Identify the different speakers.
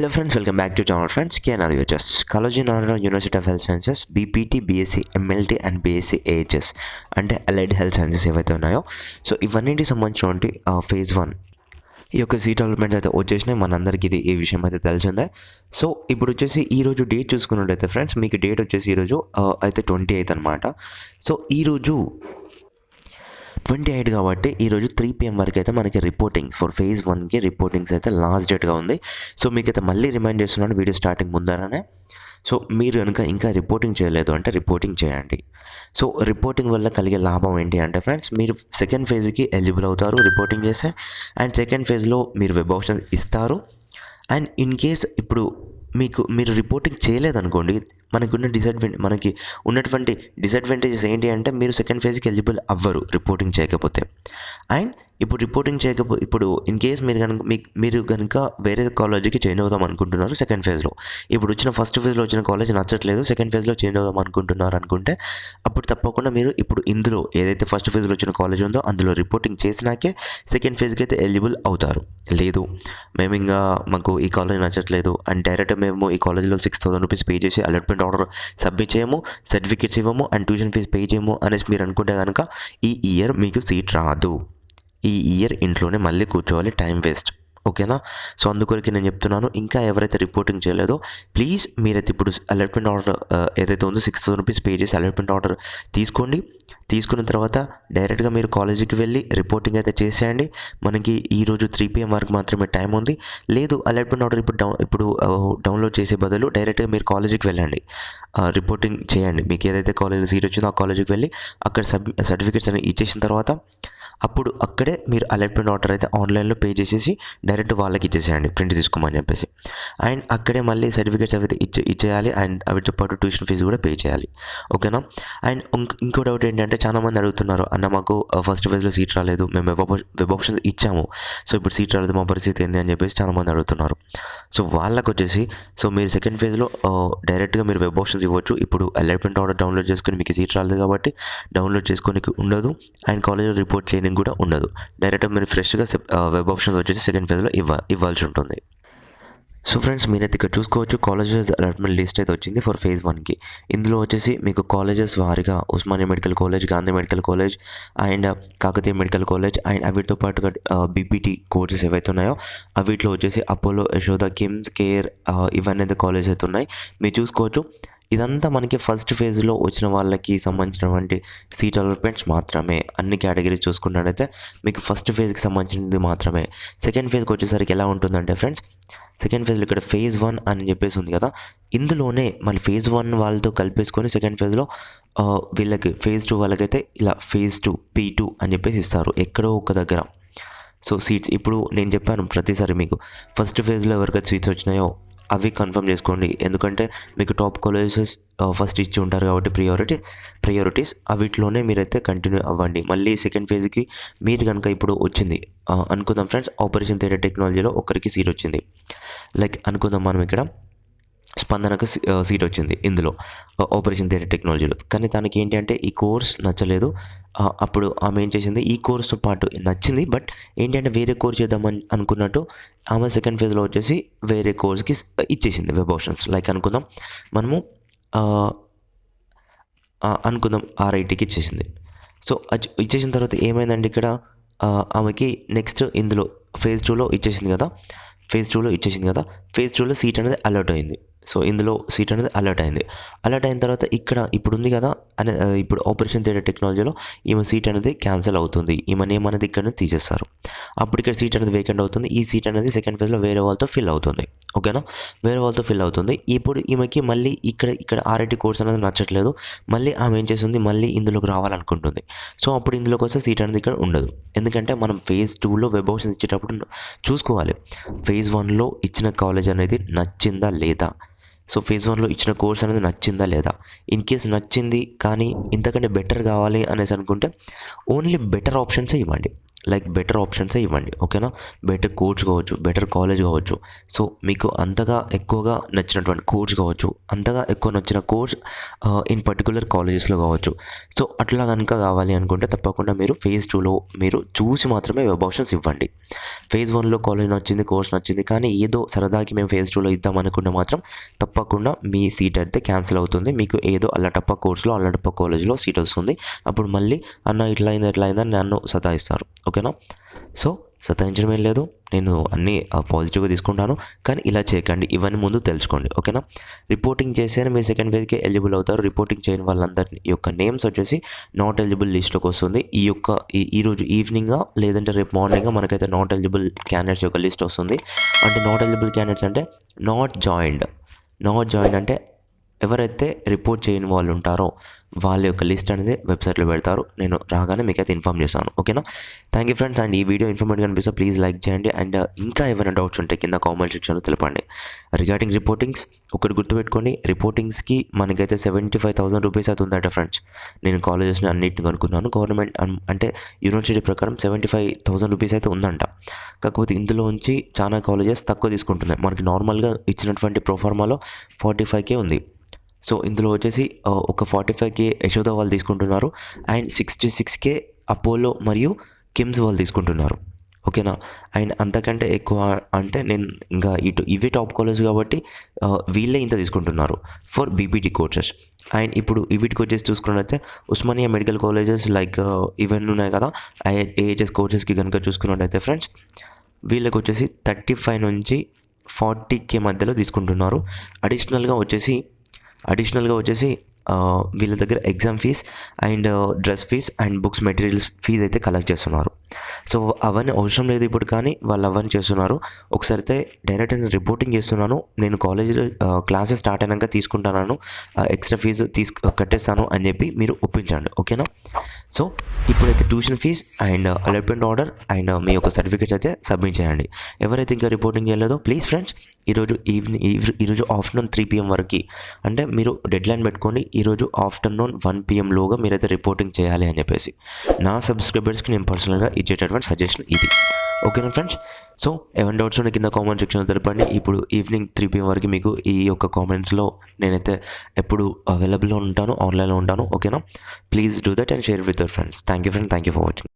Speaker 1: Hello friends, welcome back to channel friends. KNRUHS College in Andhra University of Health Sciences BPT, BSc, MLT and BSc AHS అంటే allied health sciences ఏవైతే ఉన్నాయో so ఇవన్నిటికి సంబంధించినటువంటి phase 1 ఈ యొక్క seat allotment అయితే వచ్చేసినాయి. మనందరికీ ఇది ఈ విషయం అయితే తెలిసిందే. సో ఇప్పుడు వచ్చేసి ఈరోజు డేట్ చూసుకున్నట్టయితే ఫ్రెండ్స్ మీకు డేట్ వచ్చేసి ఈరోజు అయితే 28 అనమాట. సో ఈరోజు 28 కాబట్టి ఈరోజు 3 PM వరకు అయితే మనకి రిపోర్టింగ్స్ ఫర్ ఫేజ్ 1కి రిపోర్టింగ్స్ అయితే లాస్ట్ డేట్గా ఉంది. సో మీకైతే మళ్ళీ రిమైండ్ చేస్తున్నాను వీడియో స్టార్టింగ్ ముందరనే. సో మీరు కనుక ఇంకా రిపోర్టింగ్ చేయలేదు అంటే రిపోర్టింగ్ చేయండి. సో రిపోర్టింగ్ వల్ల కలిగే లాభం ఏంటి అంటే ఫ్రెండ్స్, మీరు సెకండ్ ఫేజ్కి ఎలిజిబుల్ అవుతారు రిపోర్టింగ్ చేస్తే. అండ్ సెకండ్ ఫేజ్లో మీరు వెబ్ ఆప్షన్ ఇస్తారు. అండ్ ఇన్ కేస్ ఇప్పుడు మీరు రిపోర్టింగ్ చేయలేదనుకోండి, మనకి ఉన్నటువంటి డిసడ్వాంటేజెస్ ఏంటి అంటే మీరు సెకండ్ ఫేజ్కి ఎలిజిబుల్ అవ్వరు రిపోర్టింగ్ చేయకపోతే. అండ్ ఇప్పుడు ఇన్ కేస్ మీరు కనుక వేరే కాలేజీకి చేంజ్ అవుదాం అనుకుంటున్నారు సెకండ్ ఫేజ్లో, ఇప్పుడు వచ్చిన ఫస్ట్ ఫేజ్లో వచ్చిన కాలేజ్ నచ్చట్లేదు సెకండ్ ఫేజ్లో చేంజ్ అవుదాం అనుకుంటున్నారు అనుకుంటే అప్పుడు తప్పకుండా మీరు ఇప్పుడు ఇందులో ఏదైతే ఫస్ట్ ఫేజ్లో వచ్చిన కాలేజ్ ఉందో అందులో రిపోర్టింగ్ చేసినాకే సెకండ్ ఫేజ్కి అయితే ఎలిజిబుల్ అవుతారు. లేదు మేము ఇంకా మాకు ఈ కాలేజ్ నచ్చట్లేదు అండ్ డైరెక్ట్ మేము ఈ కాలేజీలో 6,000 రూపీస్ పే చేసి అలాట్మెంట్ ఆర్డర్ సబ్మిట్ చేయము, సర్టిఫికేట్స్ ఇవ్వము అండ్ ట్యూషన్ ఫీజు పే చేయము అనేసి మీరు అనుకుంటే కనుక ఈ ఇయర్ మీకు సీట్ రాదు. ఈ ఇయర్ ఇంట్లోనే మళ్ళీ కూర్చోవాలి, టైం వేస్ట్. ఓకేనా? సో అందుకొరకు నేను చెప్తున్నాను, ఇంకా ఎవరైతే రిపోర్టింగ్ చేయలేదో ప్లీజ్ మీరైతే ఇప్పుడు అలాట్మెంట్ ఆర్డర్ ఏదైతే ఉందో 6,000 రూపీస్ పే చేసి అలాట్మెంట్ ఆర్డర్ తీసుకోండి. తీసుకున్న తర్వాత డైరెక్ట్గా మీరు కాలేజీకి వెళ్ళి రిపోర్టింగ్ అయితే చేసేయండి. మనకి ఈరోజు 3 PM వరకు మాత్రమే టైం ఉంది. లేదు అలాట్మెంట్ ఆర్డర్ ఇప్పుడు డౌన్లోడ్ చేసే బదులు డైరెక్ట్గా మీరు కాలేజీకి వెళ్ళండి, రిపోర్టింగ్ చేయండి. మీకు ఏదైతే కాలేజీలో సీట్ వచ్చిందో ఆ కాలేజీకి వెళ్ళి అక్కడ సర్టిఫికేట్స్ అనేవి ఇచ్చేసిన తర్వాత అప్పుడు అక్కడే మీరు అలాట్మెంట్ ఆర్డర్ అయితే ఆన్లైన్లో పే చేసేసి డైరెక్ట్ వాళ్ళకి ఇచ్చేసేయండి ప్రింట్ తీసుకోమని చెప్పేసి. అండ్ అక్కడే మళ్ళీ సర్టిఫికేట్స్ అయితే ఇచ్చేయాలి అండ్ వీటితో పాటు ట్యూషన్ ఫీజు కూడా పే చేయాలి. ఓకేనా? అండ్ ఇంకో డౌట్ ఏంటంటే చాలామంది అడుగుతున్నారు, అన్న మాకు ఫస్ట్ ఫేజ్లో సీట్ రాలేదు, మేము వెబ్ ఆప్షన్ ఇచ్చాము, సో ఇప్పుడు సీట్ రాలేదు మా పరిస్థితి ఏంటి అని చెప్పేసి చాలామంది అడుగుతున్నారు. సో వాళ్ళకు వచ్చేసి మీరు సెకండ్ ఫేజ్లో డైరెక్ట్గా మీరు వెబ్ ఆప్షన్స్ ఇవ్వచ్చు. ఇప్పుడు అలాట్మెంట్ ఆర్డర్ డౌన్లోడ్ చేసుకుని మీకు సీట్ రాలేదు కాబట్టి డౌన్లోడ్ చేసుకోనికి ఉండదు అండ్ కాలేజ్లో రిపోర్ట్ చేయడానికి కూడా ఉండదు. డైరెక్ట్గా మీరు ఫ్రెష్గా వెబ్ ఆప్షన్స్ వచ్చేసి సెకండ్ ఫేజ్లో ఇవ్వాల్సి ఉంటుంది. సో ఫ్రెండ్స్ మీరైతే ఇక్కడ చూసుకోవచ్చు కాలేజెస్ అలాట్మెంట్ లిస్ట్ అయితే వచ్చింది ఫర్ ఫేజ్ 1కి. ఇందులో వచ్చేసి మీకు కాలేజెస్ వారిగా Osmania medical college, Gandhi medical college and Kakatiya medical college and వీటితో పాటుగా బీపీటీ కోర్సెస్ ఏవైతే ఉన్నాయో వీటిలో వచ్చేసి అపోలో, యశోద, కిమ్స్, కేర్ ఇవన్నీ అయితే కాలేజెస్ అయితే ఉన్నాయి. మీరు చూసుకోవచ్చు ఇదంతా మనకి ఫస్ట్ ఫేజ్లో వచ్చిన వాళ్ళకి సంబంధించినటువంటి సీట్ అలాట్మెంట్స్ మాత్రమే. అన్ని కేటగిరీస్ చూసుకున్నట్టయితే మీకు ఫస్ట్ ఫేజ్కి సంబంధించినది మాత్రమే. సెకండ్ ఫేజ్కి వచ్చేసరికి ఎలా ఉంటుందంటే ఫ్రెండ్స్, సెకండ్ ఫేజ్లో ఇక్కడ ఫేజ్ 1 అని చెప్పేసి ఉంది కదా, ఇందులోనే మళ్ళీ ఫేజ్ 1 వాళ్ళతో కలిపేసుకొని సెకండ్ ఫేజ్లో వీళ్ళకి ఫేజ్ 2 వాళ్ళకైతే ఇలా ఫేజ్ 2 P2 అని చెప్పేసి ఇస్తారు ఎక్కడో ఒక దగ్గర. సో సీట్స్ ఇప్పుడు నేను చెప్పాను ప్రతిసారి మీకు ఫస్ట్ ఫేజ్లో ఎవరికైతే సీట్స్ వచ్చినాయో అవి కన్ఫర్మ్ చేసుకోండి. ఎందుకంటే మీకు టాప్ కాలేజెస్ ఫస్ట్ ఇచ్చి ఉంటారు కాబట్టి ప్రయారిటీస్ వీటిలోనే మీరైతే కంటిన్యూ అవ్వండి. మళ్ళీ సెకండ్ ఫేజ్కి మీరు కనుక ఇప్పుడు వచ్చింది అనుకుందాం ఫ్రెండ్స్, ఆపరేషన్ థియేటర్ టెక్నాలజీలో ఒకరికి సీట్ వచ్చింది. లైక్ అనుకుందాం మనం ఇక్కడ స్పందనకు సీట్ వచ్చింది ఇందులో ఆపరేషన్ థియేటర్ టెక్నాలజీలో, కానీ తనకి ఏంటి అంటే ఈ కోర్స్ నచ్చలేదు. అప్పుడు ఆమె ఏం చేసింది, ఈ కోర్స్తో పాటు నచ్చింది బట్ ఏంటి అంటే వేరే కోర్స్ చేద్దామని అనుకున్నట్టు ఆమె సెకండ్ ఫేజ్లో వచ్చేసి వేరే కోర్స్కి ఇచ్చేసింది వెబ్ ఆప్షన్స్. లైక్ అనుకుందాం మనము RITకి ఇచ్చేసింది. సో ఇచ్చేసిన తర్వాత ఏమైందండి ఇక్కడ ఆమెకి నెక్స్ట్ ఇందులో ఫేజ్ 2లో ఇచ్చేసింది కదా, ఫేజ్ 2లో సీట్ అనేది అలర్ట్ అయింది. సో ఇందులో సీట్ అనేది అలర్ట్ అయిన తర్వాత ఇప్పుడు ఉంది కదా ఇప్పుడు ఆపరేషన్ థియేటర్ టెక్నాలజీలో ఈమె సీట్ అనేది క్యాన్సిల్ అవుతుంది. ఈమె నేమ్ అనేది ఇక్కడ నుంచి తీసేస్తారు. అప్పుడు ఇక్కడ సీట్ అనేది వేకెంట్ అవుతుంది. ఈ సీట్ అనేది సెకండ్ ఫేజ్లో వేరే వాళ్ళతో ఫిల్ అవుతుంది. ఓకేనా? వేరే వాళ్ళతో ఫిల్ అవుతుంది. ఇప్పుడు ఈమెకి మళ్ళీ ఇక్కడ RIT కోర్స్ అనేది నచ్చట్లేదు. మళ్ళీ ఆమె ఏం చేస్తుంది, మళ్ళీ ఇందులోకి రావాలనుకుంటుంది. సో అప్పుడు ఇందులోకి వస్తే సీట్ అనేది ఇక్కడ ఉండదు. ఎందుకంటే మనం ఫేజ్ 2లో వెబ్ ఆప్షన్స్ ఇచ్చేటప్పుడు చూసుకోవాలి ఫేజ్ 1లో ఇచ్చిన కాలేజ్ అనేది నచ్చిందా లేదా. సో ఫేజ్ 1లో ఇచ్చిన కోర్స్ అనేది నచ్చిందా లేదా. ఇన్ కేస్ నచ్చింది కానీ ఇంతకంటే బెటర్ కావాలి అనేసి అనుకుంటే ఓన్లీ బెటర్ ఆప్షన్సే ఇవ్వండి. లైక్ బెటర్ ఆప్షన్సే ఇవ్వండి. ఓకేనా? బెటర్ కోచ్ కావచ్చు, బెటర్ కాలేజ్ కావచ్చు. సో మీకు అంతగా ఎక్కువగా నచ్చినటువంటి కోచ్ కావచ్చు, అంతగా ఎక్కువ నచ్చిన కోచ్ ఇన్ పర్టికులర్ కాలేజెస్లో కావచ్చు. సో అట్లా కనుక కావాలి అనుకుంటే తప్పకుండా మీరు ఫేజ్ 2లో మీరు చూసి మాత్రమే వెబ్ ఆప్షన్స్ ఇవ్వండి. ఫేజ్ 1లో కాలేజ్ నచ్చింది, కోర్స్ నచ్చింది, కానీ ఏదో సరదాకి మేము ఫేజ్ 2లో ఇద్దాం అనుకుంటే మాత్రం తప్పకుండా మీ సీట్ అయితే క్యాన్సిల్ అవుతుంది. మీకు ఏదో అల్లటప్ప కోర్సులో, అల్లటప్ప కాలేజ్లో సీట్ వస్తుంది. అప్పుడు మళ్ళీ అన్న ఇట్లా అయిందని నన్ను సతాయిస్తారు. ఓకేనా? సో సతాయించడం ఏం లేదు, నేను అన్నీ పాజిటివ్గా తీసుకుంటాను, కానీ ఇలా చేయకండి. ఇవన్నీ ముందు తెలుసుకోండి. ఓకేనా? రిపోర్టింగ్ చేస్తేనే మీరు సెకండ్ ఫేజ్కి ఎలిజిబుల్ అవుతారు. రిపోర్టింగ్ చేయని వాళ్ళందరి యొక్క నేమ్స్ వచ్చేసి నాట్ ఎలిజిబుల్ లిస్ట్లోకి వస్తుంది. ఈరోజు ఈవినింగ్ లేదంటే రేపు మార్నింగ్ మనకైతే నాట్ ఎలిజిబుల్ క్యాండిడేట్స్ యొక్క లిస్ట్ వస్తుంది. అంటే నాట్ ఎలిజిబుల్ క్యాండిడేట్స్ అంటే నాట్ జాయిన్డ్ అంటే ఎవరైతే రిపోర్ట్ చేయని వాళ్ళు ఉంటారో వాళ్ళ యొక్క లిస్ట్ అనేది వెబ్సైట్లో పెడతారు. నేను రాగానే మీకైతే ఇన్ఫామ్ చేస్తాను. ఓకేనా? Thank you friends. అండ్ ఈ వీడియో ఇన్ఫర్మేటివ్ అనిపిస్తే ప్లీజ్ లైక్ చేయండి. అండ్ ఇంకా ఏమైనా డౌట్స్ ఉంటే కింద కామెంట్ సెక్షన్లో తెలపండి. రిగార్డింగ్ రిపోర్టింగ్స్ ఒకటి గుర్తుపెట్టుకోండి, రిపోర్టింగ్స్కి మనకైతే 75,000 రూపీస్ అవుతుందట ఫ్రెండ్స్. నేను కాలేజెస్ని అన్నింటిని కనుక్కున్నాను. గవర్నమెంట్ అంటే యూనివర్సిటీ ప్రకారం 75,000 రూపీస్ అయితే ఉందంట. కాకపోతే ఇందులో నుంచి చాలా కాలేజెస్ తక్కువ తీసుకుంటున్నాయి. మనకి నార్మల్గా ఇచ్చినటువంటి ప్రోఫార్మాలో 45K ఉంది. సో ఇందులో వచ్చేసి ఒక 45K యశోద వాళ్ళు తీసుకుంటున్నారు. అండ్ 66K అపోలో మరియు కిమ్స్ వాళ్ళు తీసుకుంటున్నారు. ఓకేనా? అండ్ అంతకంటే ఎక్కువ అంటే నేను ఇంకా ఇవే టాప్ కాలేజ్ కాబట్టి వీళ్ళే ఇంత తీసుకుంటున్నారు ఫర్ బీపీటీ కోర్సెస్. అండ్ ఇప్పుడు వీటికి వచ్చేసి చూసుకున్నట్లయితే ఉస్మానియా మెడికల్ కాలేజెస్ లైక్ ఇవన్నీ ఉన్నాయి కదా, ఏహెచ్ఎస్ కోర్సెస్కి కనుక చూసుకున్నట్టయితే ఫ్రెండ్స్ వీళ్ళకి వచ్చేసి 35 నుంచి 40K మధ్యలో తీసుకుంటున్నారు. అడిషనల్గా వచ్చేసి వీళ్ళ దగ్గర exam fee and dress fee and books materials fee అయితే కలెక్ట్ చేస్తున్నారు. సో అవన్నీ అవసరం లేదు ఇప్పుడు, కానీ వాళ్ళు అవన్నీ చేస్తున్నారు. ఒకసారి అయితే డైరెక్ట్ నేను రిపోర్టింగ్ చేస్తున్నాను, నేను కాలేజీలో క్లాసెస్ స్టార్ట్ అయినాక తీసుకుంటాను, ఎక్స్ట్రా ఫీజు కట్టేస్తాను అని చెప్పి మీరు ఒప్పించండి. ఓకేనా? సో ఇప్పుడైతే tuition fee and allotment order and మీ యొక్క సర్టిఫికేట్స్ అయితే సబ్మిట్ చేయండి. ఎవరైతే ఇంకా రిపోర్టింగ్ చేయలేదో ప్లీజ్ ఫ్రెండ్స్ ఈరోజు ఆఫ్టర్నూన్ 3 PM వరకు, అంటే మీరు డెడ్ లైన్ పెట్టుకొని ఈరోజు ఆఫ్టర్నూన్ 1 PM లోగా మీరైతే రిపోర్టింగ్ చేయాలి అని చెప్పేసి నా సబ్స్క్రైబర్స్కి నేను పర్సనల్గా ఇచ్చేటటువంటి సజెషన్ ఇది. ఓకేనా ఫ్రెండ్స్? సో ఏమైనా డౌట్స్ ఉంటే కింద కామెంట్ సెక్షన్లో తెలపండి. ఇప్పుడు ఈవినింగ్ 3 PM వరకు మీకు ఈ యొక్క కామెంట్స్లో నేనైతే ఎప్పుడు అవైలబుల్లో ఉంటాను, ఆన్లైన్లో ఉంటాను. ఓకేనా? Please do that and share with your friends. Thank you friend, thank you for watching.